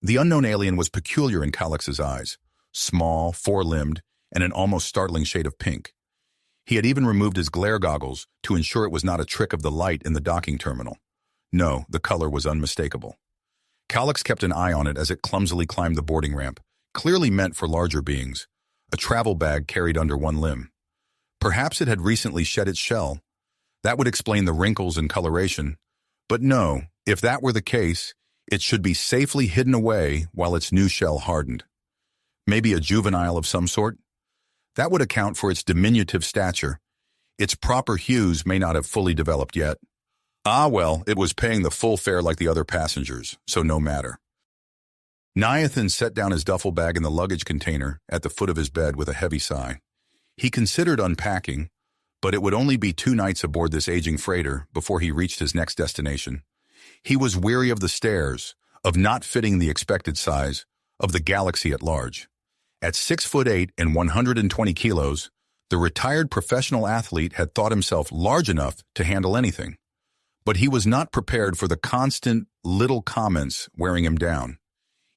The unknown alien was peculiar in Calix's eyes, small, four-limbed, and an almost startling shade of pink. He had even removed his glare goggles to ensure it was not a trick of the light in the docking terminal. No, the color was unmistakable. Calix kept an eye on it as it clumsily climbed the boarding ramp, clearly meant for larger beings, a travel bag carried under one limb. Perhaps it had recently shed its shell. That would explain the wrinkles and coloration. But no, if that were the case, it should be safely hidden away while its new shell hardened. Maybe a juvenile of some sort? That would account for its diminutive stature. Its proper hues may not have fully developed yet. Ah, well, it was paying the full fare like the other passengers, so no matter. Niathan set down his duffel bag in the luggage container at the foot of his bed with a heavy sigh. He considered unpacking, but it would only be 2 nights aboard this aging freighter before he reached his next destination. He was weary of the stairs, of not fitting the expected size, of the galaxy at large. At 6'8" and 120 kilos, the retired professional athlete had thought himself large enough to handle anything. But he was not prepared for the constant little comments wearing him down.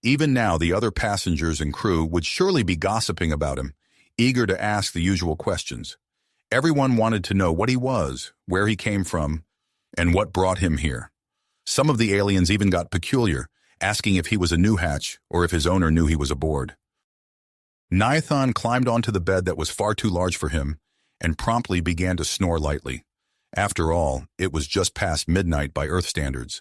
Even now, the other passengers and crew would surely be gossiping about him, eager to ask the usual questions. Everyone wanted to know what he was, where he came from, and what brought him here. Some of the aliens even got peculiar, asking if he was a new hatch or if his owner knew he was aboard. Niathan climbed onto the bed that was far too large for him and promptly began to snore lightly. After all, it was just past midnight by Earth standards.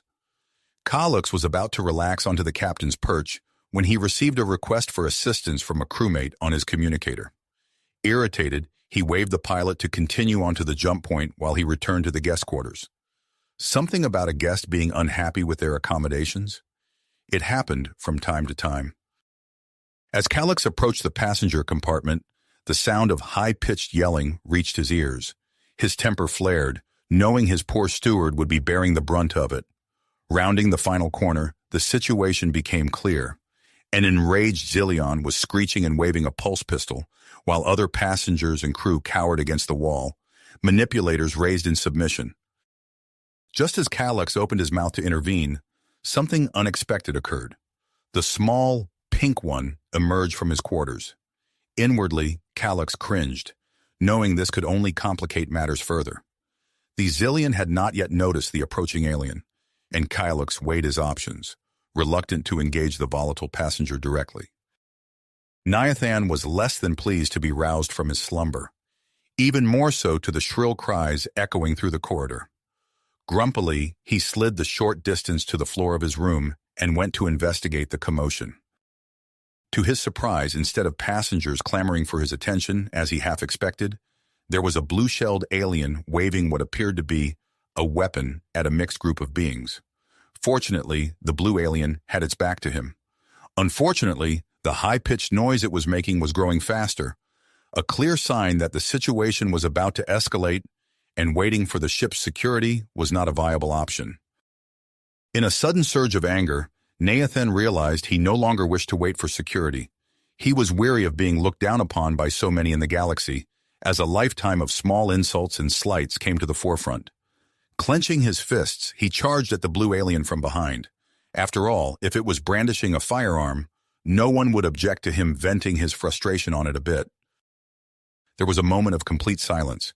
Calix was about to relax onto the captain's perch when he received a request for assistance from a crewmate on his communicator. Irritated, he waved the pilot to continue onto the jump point while he returned to the guest quarters. Something about a guest being unhappy with their accommodations? It happened from time to time. As Calix approached the passenger compartment, the sound of high-pitched yelling reached his ears. His temper flared, knowing his poor steward would be bearing the brunt of it. Rounding the final corner, the situation became clear. An enraged Zillion was screeching and waving a pulse pistol, while other passengers and crew cowered against the wall, manipulators raised in submission. Just as Calix opened his mouth to intervene, something unexpected occurred. The small, pink one emerged from his quarters. Inwardly, Calix cringed, knowing this could only complicate matters further. The Zillion had not yet noticed the approaching alien, and Calix weighed his options, reluctant to engage the volatile passenger directly. Niathan was less than pleased to be roused from his slumber, even more so to the shrill cries echoing through the corridor. Grumpily, he slid the short distance to the floor of his room and went to investigate the commotion. To his surprise, instead of passengers clamoring for his attention, as he half expected, there was a blue-shelled alien waving what appeared to be a weapon at a mixed group of beings. Fortunately, the blue alien had its back to him. Unfortunately, the high-pitched noise it was making was growing faster, a clear sign that the situation was about to escalate, and waiting for the ship's security was not a viable option. In a sudden surge of anger, Niathan realized he no longer wished to wait for security. He was weary of being looked down upon by so many in the galaxy, as a lifetime of small insults and slights came to the forefront. Clenching his fists, he charged at the blue alien from behind. After all, if it was brandishing a firearm, no one would object to him venting his frustration on it a bit. There was a moment of complete silence.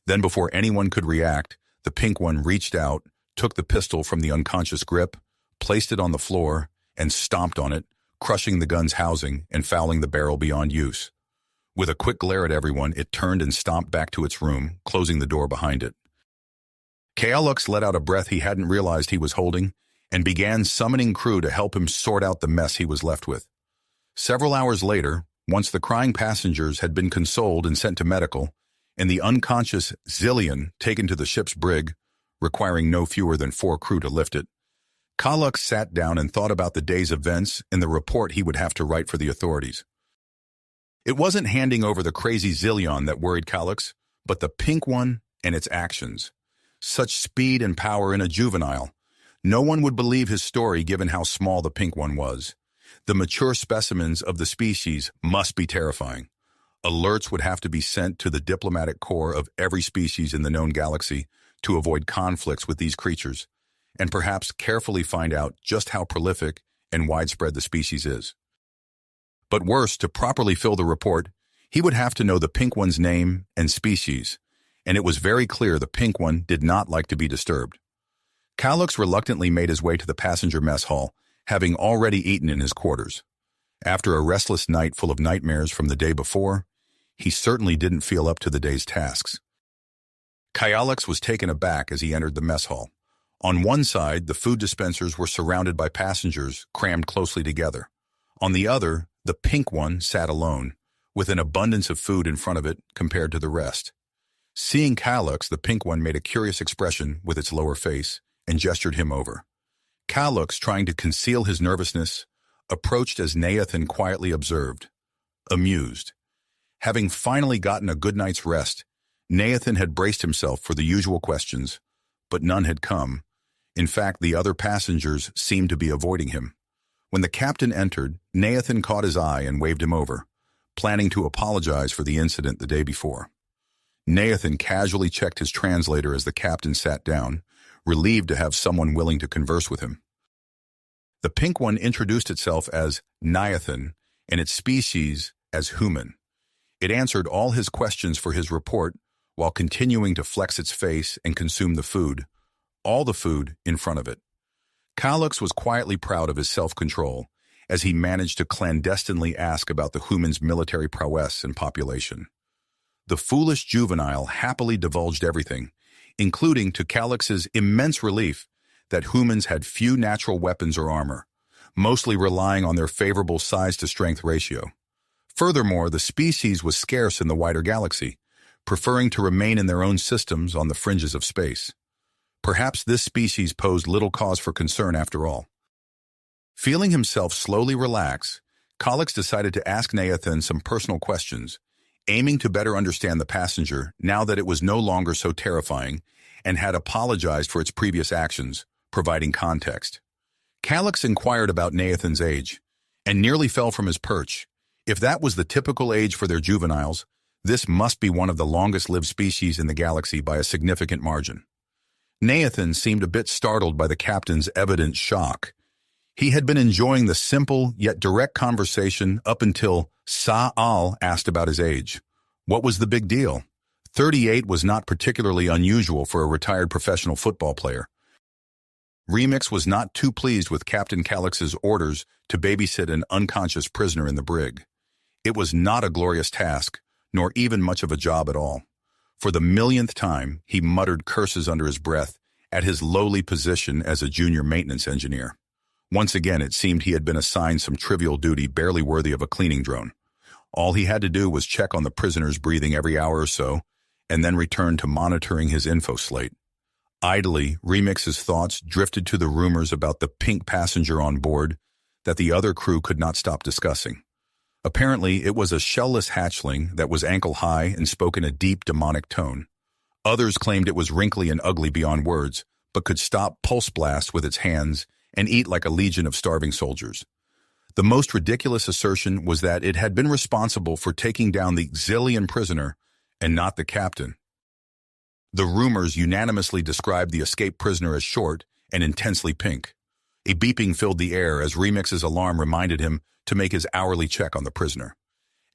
Then, before anyone could react, the pink one reached out, took the pistol from the unconscious grip, placed it on the floor, and stomped on it, crushing the gun's housing and fouling the barrel beyond use. With a quick glare at everyone, it turned and stomped back to its room, closing the door behind it. Calix let out a breath he hadn't realized he was holding, and began summoning crew to help him sort out the mess he was left with. Several hours later, once the crying passengers had been consoled and sent to medical, and the unconscious Zillion taken to the ship's brig, requiring no fewer than 4 crew to lift it, Calix sat down and thought about the day's events and the report he would have to write for the authorities. It wasn't handing over the crazy Zillion that worried Calix, but the pink one and its actions. Such speed and power in a juvenile. No one would believe his story given how small the pink one was. The mature specimens of the species must be terrifying. Alerts would have to be sent to the diplomatic corps of every species in the known galaxy to avoid conflicts with these creatures, and perhaps carefully find out just how prolific and widespread the species is. But worse, to properly fill the report, he would have to know the pink one's name and species, and it was very clear the pink one did not like to be disturbed. Kallux reluctantly made his way to the passenger mess hall, having already eaten in his quarters. After a restless night full of nightmares from the day before, he certainly didn't feel up to the day's tasks. Kallux was taken aback as he entered the mess hall. On one side, the food dispensers were surrounded by passengers crammed closely together. On the other, the pink one sat alone, with an abundance of food in front of it compared to the rest. Seeing Kallux, the pink one made a curious expression with its lower face and gestured him over. Kallux, trying to conceal his nervousness, approached as Nathan quietly observed, amused. Having finally gotten a good night's rest, Nathan had braced himself for the usual questions, but none had come. In fact, the other passengers seemed to be avoiding him. When the captain entered, Nathan caught his eye and waved him over, planning to apologize for the incident the day before. Nathan casually checked his translator as the captain sat down, relieved to have someone willing to converse with him. The pink one introduced itself as Nathan and its species as human. It answered all his questions for his report while continuing to flex its face and consume the food, all the food in front of it. Kallux was quietly proud of his self-control as he managed to clandestinely ask about the human's military prowess and population. The foolish juvenile happily divulged everything, including to Kallux's immense relief that humans had few natural weapons or armor, mostly relying on their favorable size-to-strength ratio. Furthermore, the species was scarce in the wider galaxy, preferring to remain in their own systems on the fringes of space. Perhaps this species posed little cause for concern after all. Feeling himself slowly relax, Kallux decided to ask Nathan some personal questions, aiming to better understand the passenger now that it was no longer so terrifying and had apologized for its previous actions, providing context. Kallux inquired about Nathan's age and nearly fell from his perch. If that was the typical age for their juveniles, this must be one of the longest-lived species in the galaxy by a significant margin. Nathan seemed a bit startled by the captain's evident shock. He had been enjoying the simple yet direct conversation up until Sa'al asked about his age. What was the big deal? 38 was not particularly unusual for a retired professional football player. Remix was not too pleased with Captain Kallux's orders to babysit an unconscious prisoner in the brig. It was not a glorious task, nor even much of a job at all. For the millionth time, he muttered curses under his breath at his lowly position as a junior maintenance engineer. Once again, it seemed he had been assigned some trivial duty barely worthy of a cleaning drone. All he had to do was check on the prisoner's breathing every hour or so, and then return to monitoring his info slate. Idly, Remix's thoughts drifted to the rumors about the pink passenger on board that the other crew could not stop discussing. Apparently, it was a shellless hatchling that was ankle-high and spoke in a deep, demonic tone. Others claimed it was wrinkly and ugly beyond words, but could stop pulse blasts with its hands and eat like a legion of starving soldiers. The most ridiculous assertion was that it had been responsible for taking down the Xilian prisoner and not the captain. The rumors unanimously described the escaped prisoner as short and intensely pink. A beeping filled the air as Remix's alarm reminded him to make his hourly check on the prisoner.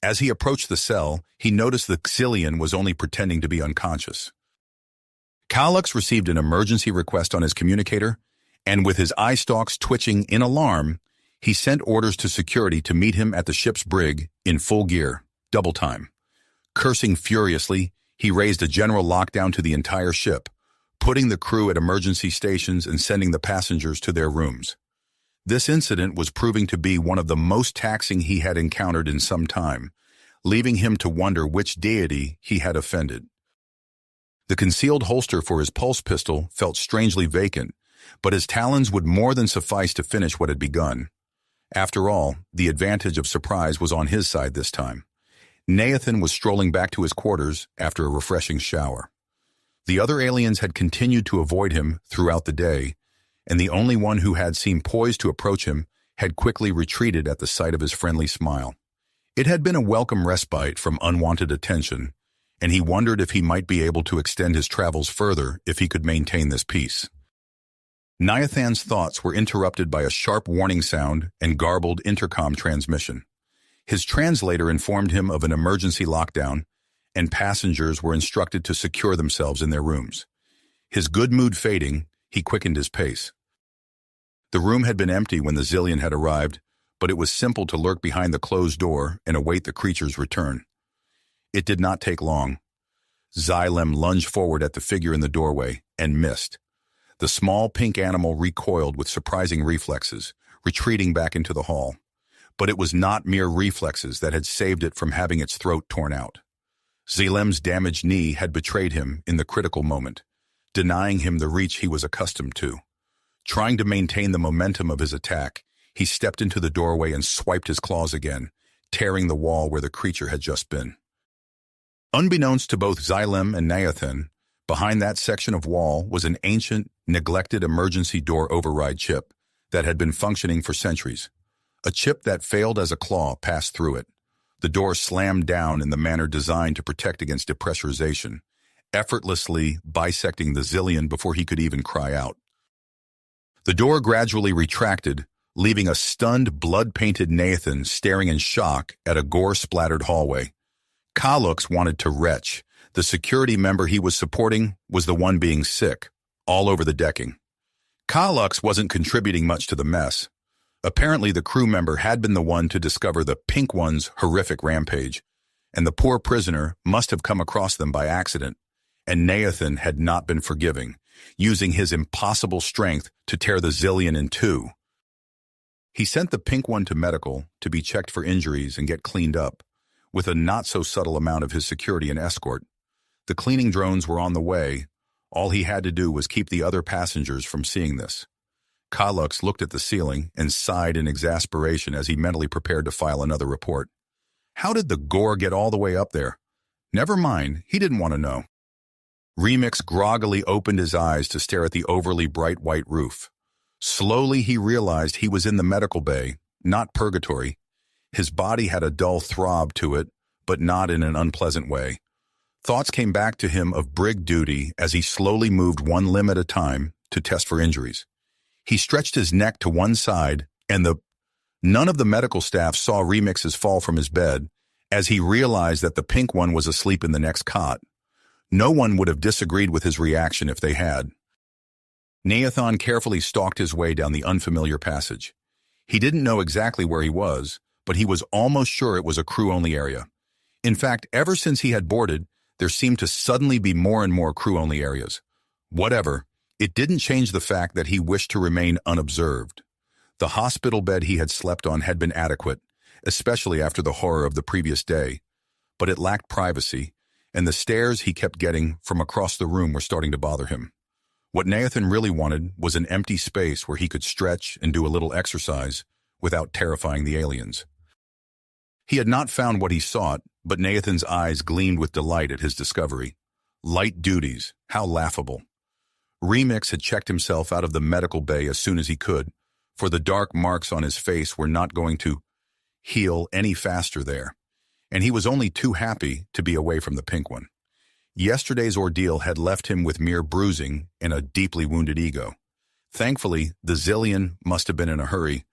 As he approached the cell, he noticed the Xilian was only pretending to be unconscious. Kallux received an emergency request on his communicator, and with his eye stalks twitching in alarm, he sent orders to security to meet him at the ship's brig in full gear, double time. Cursing furiously, he raised a general lockdown to the entire ship, putting the crew at emergency stations and sending the passengers to their rooms. This incident was proving to be one of the most taxing he had encountered in some time, leaving him to wonder which deity he had offended. The concealed holster for his pulse pistol felt strangely vacant, but his talons would more than suffice to finish what had begun. After all, the advantage of surprise was on his side this time. Nathan was strolling back to his quarters after a refreshing shower. The other aliens had continued to avoid him throughout the day, and the only one who had seemed poised to approach him had quickly retreated at the sight of his friendly smile. It had been a welcome respite from unwanted attention, and he wondered if he might be able to extend his travels further if he could maintain this peace. Niathan's thoughts were interrupted by a sharp warning sound and garbled intercom transmission. His translator informed him of an emergency lockdown, and passengers were instructed to secure themselves in their rooms. His good mood fading, he quickened his pace. The room had been empty when the Zillion had arrived, but it was simple to lurk behind the closed door and await the creature's return. It did not take long. Xylem lunged forward at the figure in the doorway and missed. The small pink animal recoiled with surprising reflexes, retreating back into the hall. But it was not mere reflexes that had saved it from having its throat torn out. Xylem's damaged knee had betrayed him in the critical moment, denying him the reach he was accustomed to. Trying to maintain the momentum of his attack, he stepped into the doorway and swiped his claws again, tearing the wall where the creature had just been. Unbeknownst to both Xylem and Niathan, behind that section of wall was an ancient, neglected emergency door override chip that had been functioning for centuries. A chip that failed as a claw passed through it. The door slammed down in the manner designed to protect against depressurization, effortlessly bisecting the Zillion before he could even cry out. The door gradually retracted, leaving a stunned, blood-painted Nathan staring in shock at a gore-splattered hallway. Kalux wanted to retch. The security member he was supporting was the one being sick, all over the decking. Kalux wasn't contributing much to the mess. Apparently, the crew member had been the one to discover the Pink One's horrific rampage, and the poor prisoner must have come across them by accident, and Nathan had not been forgiving, using his impossible strength to tear the Zillion in two. He sent the Pink One to medical to be checked for injuries and get cleaned up, with a not-so-subtle amount of his security and escort. The cleaning drones were on the way. All he had to do was keep the other passengers from seeing this. Kalux looked at the ceiling and sighed in exasperation as he mentally prepared to file another report. How did the gore get all the way up there? Never mind, he didn't want to know. Remix groggily opened his eyes to stare at the overly bright white roof. Slowly he realized he was in the medical bay, not purgatory. His body had a dull throb to it, but not in an unpleasant way. Thoughts came back to him of brig duty as he slowly moved one limb at a time to test for injuries. He stretched his neck to one side, and none of the medical staff saw Remix's fall from his bed as he realized that the Pink One was asleep in the next cot. No one would have disagreed with his reaction if they had. Nathan carefully stalked his way down the unfamiliar passage. He didn't know exactly where he was, but he was almost sure it was a crew-only area. In fact, ever since he had boarded, there seemed to suddenly be more and more crew-only areas. Whatever, it didn't change the fact that he wished to remain unobserved. The hospital bed he had slept on had been adequate, especially after the horror of the previous day, but it lacked privacy, and the stares he kept getting from across the room were starting to bother him. What Nathan really wanted was an empty space where he could stretch and do a little exercise without terrifying the aliens. He had not found what he sought, but Nathan's eyes gleamed with delight at his discovery. Light duties, how laughable. Remix had checked himself out of the medical bay as soon as he could, for the dark marks on his face were not going to heal any faster there, and he was only too happy to be away from the Pink One. Yesterday's ordeal had left him with mere bruising and a deeply wounded ego. Thankfully, the Zillion must have been in a hurry,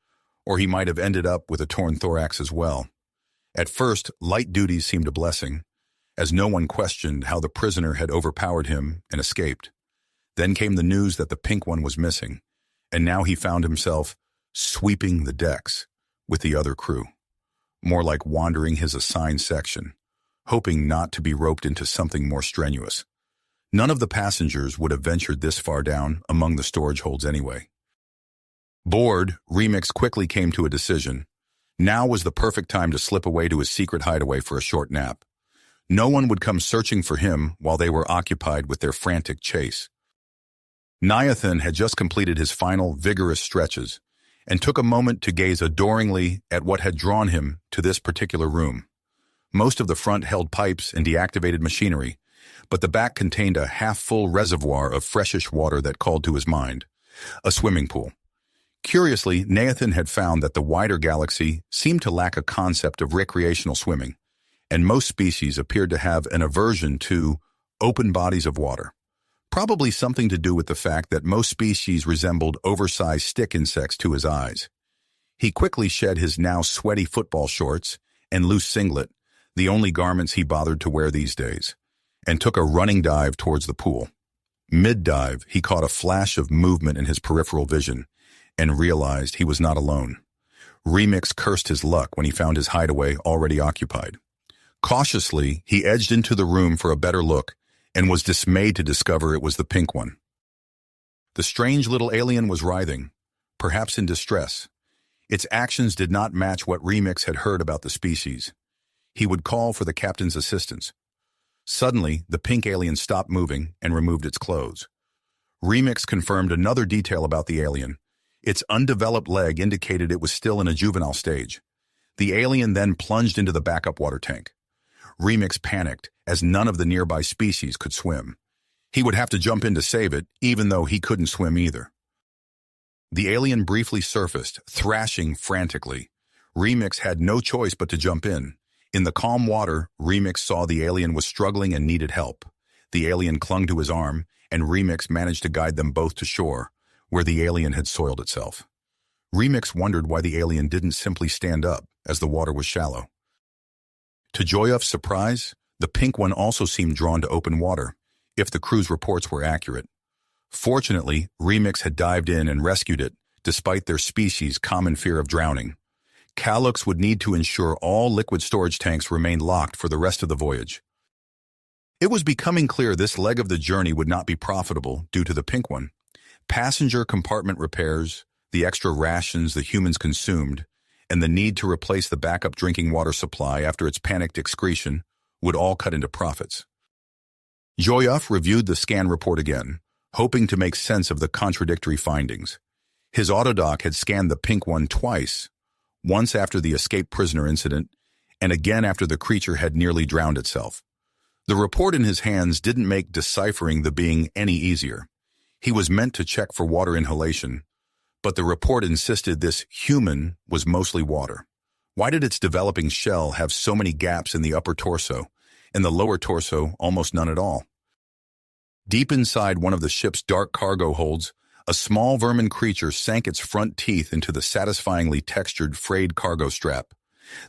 or he might have ended up with a torn thorax as well. At first, light duties seemed a blessing, as no one questioned how the prisoner had overpowered him and escaped. Then came the news that the Pink One was missing, and now he found himself sweeping the decks with the other crew, more like wandering his assigned section, hoping not to be roped into something more strenuous. None of the passengers would have ventured this far down among the storage holds anyway. Bored, Remix quickly came to a decision. Now was the perfect time to slip away to his secret hideaway for a short nap. No one would come searching for him while they were occupied with their frantic chase. Niathan had just completed his final vigorous stretches and took a moment to gaze adoringly at what had drawn him to this particular room. Most of the front held pipes and deactivated machinery, but the back contained a half-full reservoir of freshish water that called to his mind, a swimming pool. Curiously, Nathan had found that the wider galaxy seemed to lack a concept of recreational swimming, and most species appeared to have an aversion to open bodies of water. probably something to do with the fact that most species resembled oversized stick insects to his eyes. He quickly shed his now sweaty football shorts and loose singlet, the only garments he bothered to wear these days, and took a running dive towards the pool. Mid-dive, he caught a flash of movement in his peripheral vision and realized he was not alone. Remix cursed his luck when he found his hideaway already occupied. Cautiously, he edged into the room for a better look and was dismayed to discover it was the pink one. The strange little alien was writhing, perhaps in distress. Its actions did not match what Remix had heard about the species. He would call for the captain's assistance. Suddenly, the pink alien stopped moving and removed its clothes. Remix confirmed another detail about the alien. Its undeveloped leg indicated it was still in a juvenile stage. The alien then plunged into the backup water tank. Remix panicked, as none of the nearby species could swim. He would have to jump in to save it, even though he couldn't swim either. The alien briefly surfaced, thrashing frantically. Remix had no choice but to jump in. In the calm water, Remix saw the alien was struggling and needed help. The alien clung to his arm, and Remix managed to guide them both to shore, where the alien had soiled itself. Remix wondered why the alien didn't simply stand up, as the water was shallow. To Joyuf's surprise, the pink one also seemed drawn to open water, if the crew's reports were accurate. Fortunately, Remix had dived in and rescued it, despite their species' common fear of drowning. Calux would need to ensure all liquid storage tanks remained locked for the rest of the voyage. It was becoming clear this leg of the journey would not be profitable due to the pink one. Passenger compartment repairs, the extra rations the humans consumed, and the need to replace the backup drinking water supply after its panicked excretion would all cut into profits. Joyuf reviewed the scan report again, hoping to make sense of the contradictory findings. His autodoc had scanned the pink one twice, once after the escaped prisoner incident, and again after the creature had nearly drowned itself. The report in his hands didn't make deciphering the being any easier. He was meant to check for water inhalation, but the report insisted this human was mostly water. Why did its developing shell have so many gaps in the upper torso, and the lower torso almost none at all? Deep inside one of the ship's dark cargo holds, a small vermin creature sank its front teeth into the satisfyingly textured frayed cargo strap.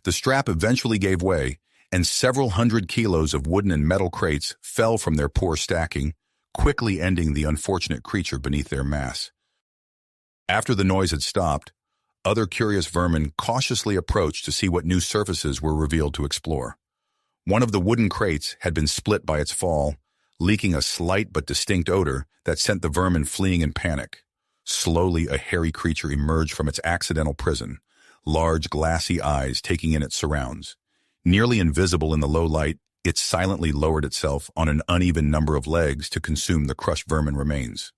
The strap eventually gave way, and several hundred kilos of wooden and metal crates fell from their poor stacking, quickly ending the unfortunate creature beneath their mass. After the noise had stopped, other curious vermin cautiously approached to see what new surfaces were revealed to explore. One of the wooden crates had been split by its fall, leaking a slight but distinct odor that sent the vermin fleeing in panic. Slowly, a hairy creature emerged from its accidental prison, large glassy eyes taking in its surrounds. Nearly invisible in the low light, it silently lowered itself on an uneven number of legs to consume the crushed vermin remains.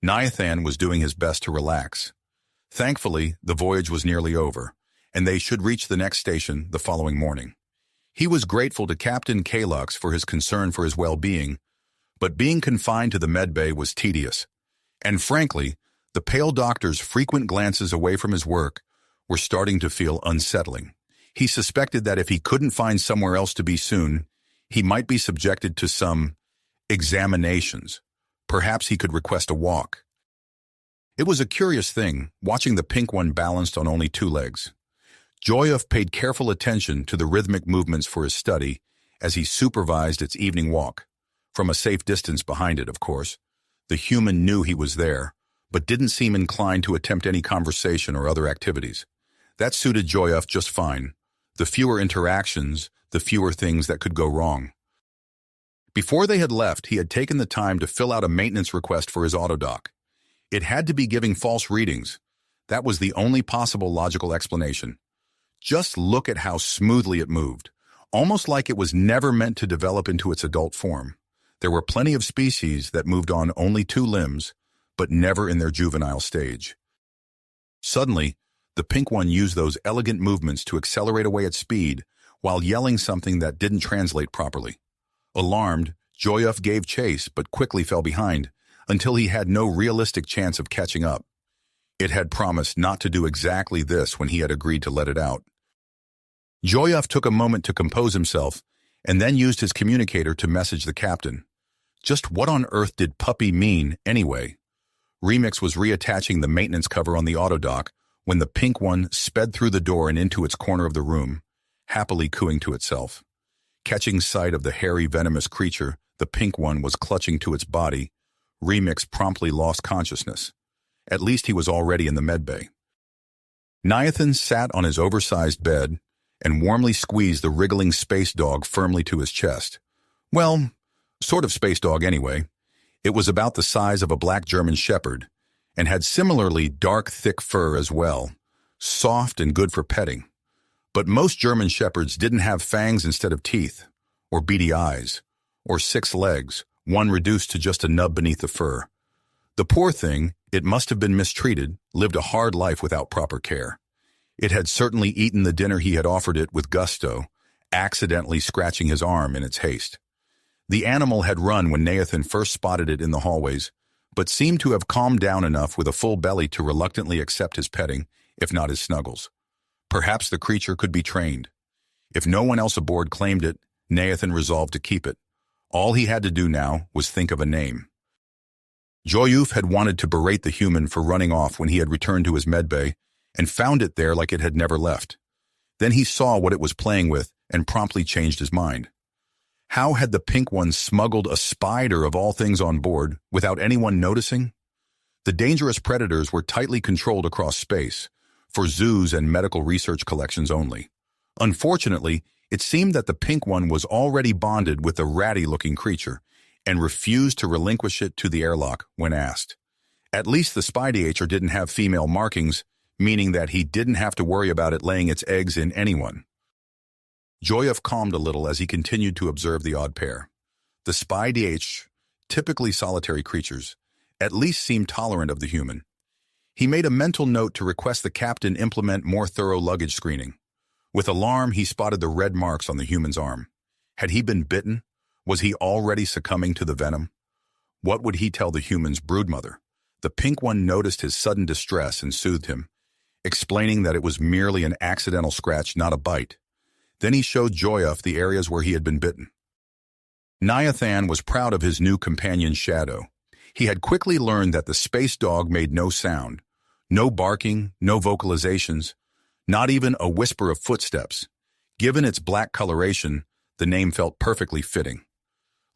Niathan was doing his best to relax. Thankfully, the voyage was nearly over, and they should reach the next station the following morning. He was grateful to Captain Calux for his concern for his well-being, but being confined to the medbay was tedious, and frankly, the pale doctor's frequent glances away from his work were starting to feel unsettling. He suspected that if he couldn't find somewhere else to be soon, he might be subjected to some examinations. Perhaps he could request a walk. It was a curious thing, watching the pink one balanced on only 2 legs. Joyuf paid careful attention to the rhythmic movements for his study as he supervised its evening walk. From a safe distance behind it, of course. The human knew he was there, but didn't seem inclined to attempt any conversation or other activities. That suited Joyuf just fine. The fewer interactions, the fewer things that could go wrong. Before they had left, he had taken the time to fill out a maintenance request for his autodoc. It had to be giving false readings. That was the only possible logical explanation. Just look at how smoothly it moved, almost like it was never meant to develop into its adult form. There were plenty of species that moved on only 2 limbs, but never in their juvenile stage. Suddenly, the pink one used those elegant movements to accelerate away at speed while yelling something that didn't translate properly. Alarmed, Joyuf gave chase but quickly fell behind until he had no realistic chance of catching up. It had promised not to do exactly this when he had agreed to let it out. Joyuf took a moment to compose himself and then used his communicator to message the captain. Just what on earth did puppy mean, anyway? Remix was reattaching the maintenance cover on the autodock when the pink one sped through the door and into its corner of the room, happily cooing to itself. Catching sight of the hairy, venomous creature the pink one was clutching to its body, Remix promptly lost consciousness. At least he was already in the medbay. Niathan sat on his oversized bed and warmly squeezed the wriggling space dog firmly to his chest. Well, sort of space dog anyway. It was about the size of a black German shepherd and had similarly dark, thick fur as well, soft and good for petting. But most German shepherds didn't have fangs instead of teeth, or beady eyes, or 6 legs, one reduced to just a nub beneath the fur. The poor thing, it must have been mistreated, lived a hard life without proper care. It had certainly eaten the dinner he had offered it with gusto, accidentally scratching his arm in its haste. The animal had run when Nathan first spotted it in the hallways, but seemed to have calmed down enough with a full belly to reluctantly accept his petting, if not his snuggles. Perhaps the creature could be trained. If no one else aboard claimed it, Nathan resolved to keep it. All he had to do now was think of a name. Joyuf had wanted to berate the human for running off when he had returned to his medbay, and found it there like it had never left. Then he saw what it was playing with and promptly changed his mind. How had the pink one smuggled a spider of all things on board without anyone noticing? The dangerous predators were tightly controlled across space, for zoos and medical research collections only. Unfortunately, it seemed that the pink one was already bonded with the ratty-looking creature and refused to relinquish it to the airlock when asked. At least the spydiator didn't have female markings, meaning that he didn't have to worry about it laying its eggs in anyone. Joyuf calmed a little as he continued to observe the odd pair. The spy-DH, typically solitary creatures, at least seemed tolerant of the human. He made a mental note to request the captain implement more thorough luggage screening. With alarm, he spotted the red marks on the human's arm. Had he been bitten? Was he already succumbing to the venom? What would he tell the human's broodmother? The pink one noticed his sudden distress and soothed him, explaining that it was merely an accidental scratch, not a bite. Then he showed Joyuf the areas where he had been bitten. Niathan was proud of his new companion's shadow. He had quickly learned that the space dog made no sound, no barking, no vocalizations, not even a whisper of footsteps. Given its black coloration, the name felt perfectly fitting.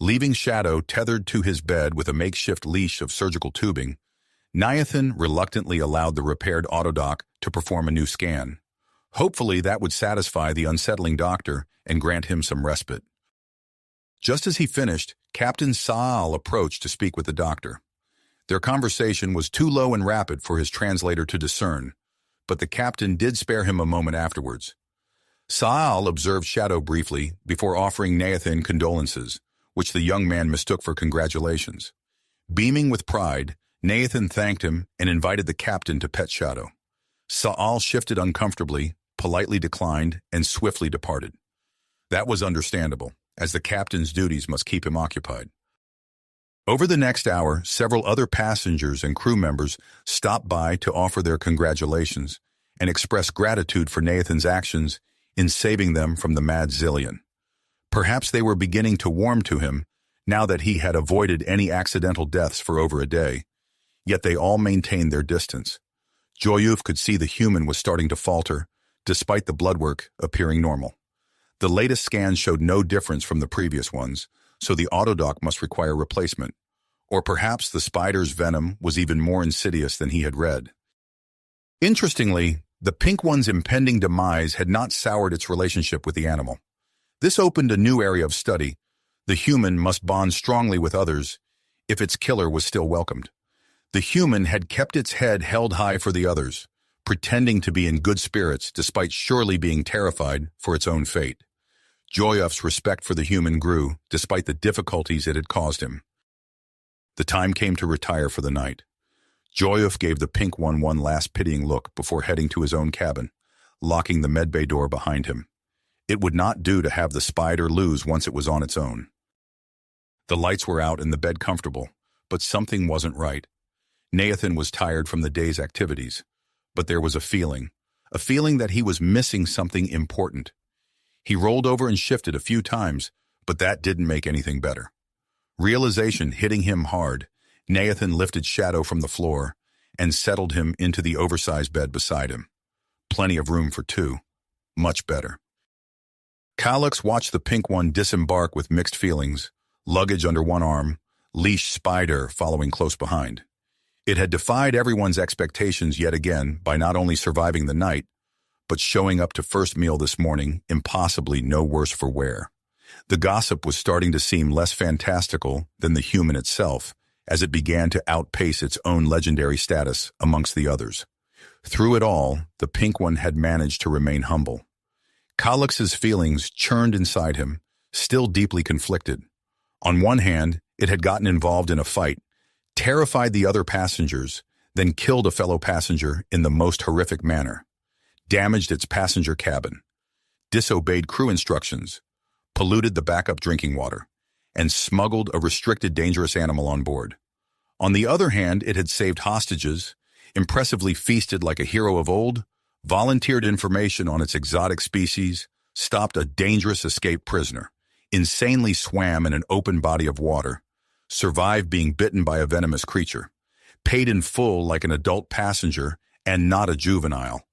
Leaving Shadow tethered to his bed with a makeshift leash of surgical tubing, Niathan reluctantly allowed the repaired autodock to perform a new scan. Hopefully that would satisfy the unsettling doctor and grant him some respite. Just as he finished, Captain Saal approached to speak with the doctor. Their conversation was too low and rapid for his translator to discern, but the captain did spare him a moment afterwards. Saal observed Shadow briefly before offering Nathan condolences, which the young man mistook for congratulations. Beaming with pride, Nathan thanked him and invited the captain to pet Shadow. Saal shifted uncomfortably, politely declined, and swiftly departed. That was understandable, as the captain's duties must keep him occupied. Over the next hour, several other passengers and crew members stopped by to offer their congratulations and express gratitude for Nathan's actions in saving them from the mad zillion. Perhaps they were beginning to warm to him now that he had avoided any accidental deaths for over a day, yet they all maintained their distance. Joyuf could see the human was starting to falter, despite the bloodwork appearing normal. The latest scans showed no difference from the previous ones, so the autodock must require replacement. Or perhaps the spider's venom was even more insidious than he had read. Interestingly, the pink one's impending demise had not soured its relationship with the animal. This opened a new area of study. The human must bond strongly with others if its killer was still welcomed. The human had kept its head held high for the others, pretending to be in good spirits despite surely being terrified for its own fate. Joyuf's respect for the human grew despite the difficulties it had caused him. The time came to retire for the night. Joyuf gave the pink one last pitying look before heading to his own cabin, locking the medbay door behind him. It would not do to have the spider lose once it was on its own. The lights were out and the bed comfortable, but something wasn't right. Nathan was tired from the day's activities, but there was a feeling that he was missing something important. He rolled over and shifted a few times, but that didn't make anything better. Realization hitting him hard, Nathan lifted Shadow from the floor and settled him into the oversized bed beside him. Plenty of room for two. Much better. Calyx watched the pink one disembark with mixed feelings, luggage under one arm, leash spider following close behind. It had defied everyone's expectations yet again by not only surviving the night, but showing up to first meal this morning impossibly no worse for wear. The gossip was starting to seem less fantastical than the human itself as it began to outpace its own legendary status amongst the others. Through it all, the pink one had managed to remain humble. Calyx's feelings churned inside him, still deeply conflicted. On one hand, it had gotten involved in a fight, terrified the other passengers, then killed a fellow passenger in the most horrific manner, damaged its passenger cabin, disobeyed crew instructions, polluted the backup drinking water, and smuggled a restricted dangerous animal on board. On the other hand, it had saved hostages, impressively feasted like a hero of old, volunteered information on its exotic species, stopped a dangerous escaped prisoner, insanely swam in an open body of water, survived being bitten by a venomous creature, paid in full like an adult passenger and not a juvenile,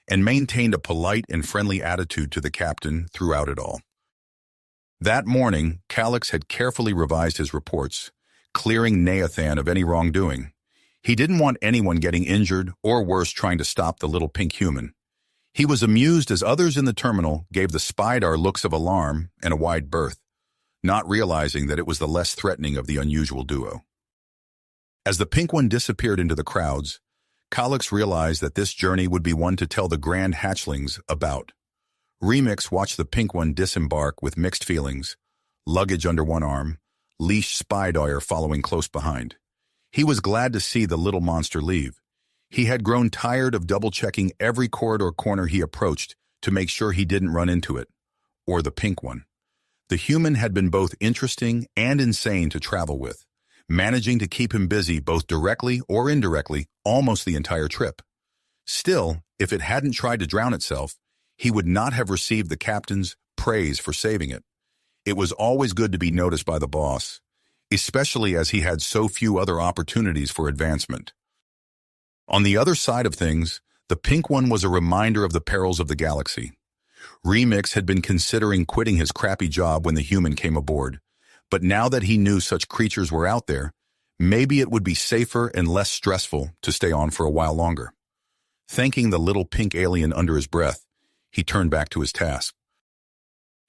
and maintained a polite and friendly attitude to the captain throughout it all. That morning, Calyx had carefully revised his reports, clearing Nathan of any wrongdoing. He didn't want anyone getting injured or worse trying to stop the little pink human. He was amused as others in the terminal gave the Spydar looks of alarm and a wide berth, not realizing that it was the less threatening of the unusual duo. As the pink one disappeared into the crowds, Calyx realized that this journey would be one to tell the grand hatchlings about. Remix watched the pink one disembark with mixed feelings, luggage under one arm, leash Spydar following close behind. He was glad to see the little monster leave. He had grown tired of double-checking every corridor corner he approached to make sure he didn't run into it, or the pink one. The human had been both interesting and insane to travel with, managing to keep him busy both directly or indirectly almost the entire trip. Still, if it hadn't tried to drown itself, he would not have received the captain's praise for saving it. It was always good to be noticed by the boss, especially as he had so few other opportunities for advancement. On the other side of things, the pink one was a reminder of the perils of the galaxy. Remix had been considering quitting his crappy job when the human came aboard, but now that he knew such creatures were out there, maybe it would be safer and less stressful to stay on for a while longer. Thanking the little pink alien under his breath, he turned back to his task.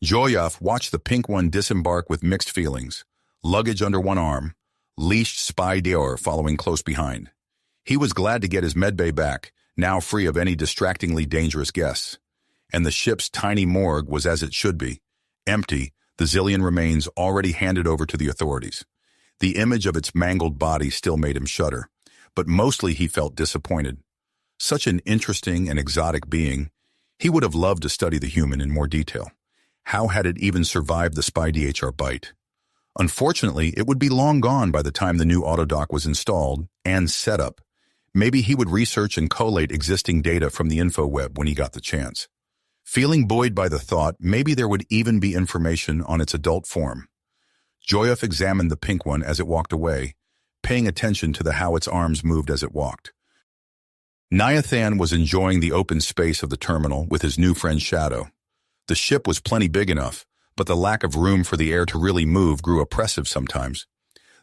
Joyaf watched the pink one disembark with mixed feelings, luggage under one arm, leashed Spydar following close behind. He was glad to get his medbay back, now free of any distractingly dangerous guests. And the ship's tiny morgue was as it should be, empty, the zillion remains already handed over to the authorities. The image of its mangled body still made him shudder, but mostly he felt disappointed. Such an interesting and exotic being, he would have loved to study the human in more detail. How had it even survived the SpyDHR bite? Unfortunately, it would be long gone by the time the new autodock was installed and set up. Maybe he would research and collate existing data from the InfoWeb when he got the chance. Feeling buoyed by the thought, maybe there would even be information on its adult form. Joyaf examined the pink one as it walked away, paying attention to how its arms moved as it walked. Nathan was enjoying the open space of the terminal with his new friend Shadow. The ship was plenty big enough, but the lack of room for the air to really move grew oppressive sometimes.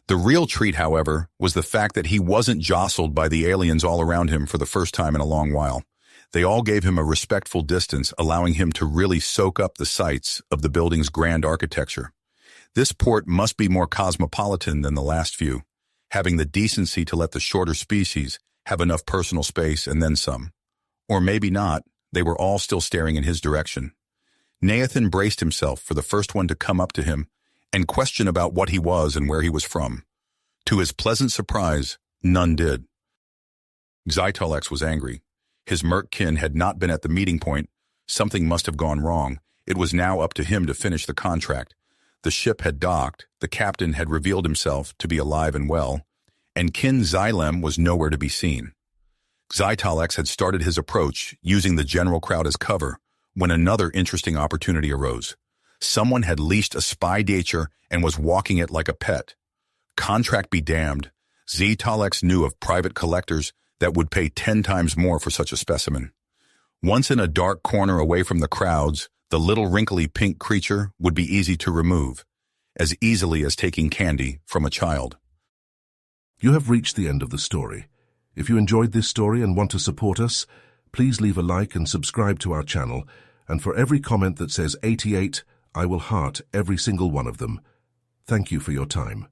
The real treat, however, was the fact that he wasn't jostled by the aliens all around him for the first time in a long while. They all gave him a respectful distance, allowing him to really soak up the sights of the building's grand architecture. This port must be more cosmopolitan than the last few, having the decency to let the shorter species have enough personal space and then some. Or maybe not, they were all still staring in his direction. Nathan braced himself for the first one to come up to him and question about what he was and where he was from. To his pleasant surprise, none did. Xytalex was angry. His merc-kin had not been at the meeting point. Something must have gone wrong. It was now up to him to finish the contract. The ship had docked, the captain had revealed himself to be alive and well, and Kin Xylem was nowhere to be seen. Xytalex had started his approach, using the general crowd as cover, when another interesting opportunity arose. Someone had leashed a SpyDHR and was walking it like a pet. Contract be damned. Ztalex knew of private collectors that would pay 10 times more for such a specimen. Once in a dark corner away from the crowds, the little wrinkly pink creature would be easy to remove, as easily as taking candy from a child. You have reached the end of the story. If you enjoyed this story and want to support us, please leave a like and subscribe to our channel, and for every comment that says 88, I will heart every single one of them. Thank you for your time.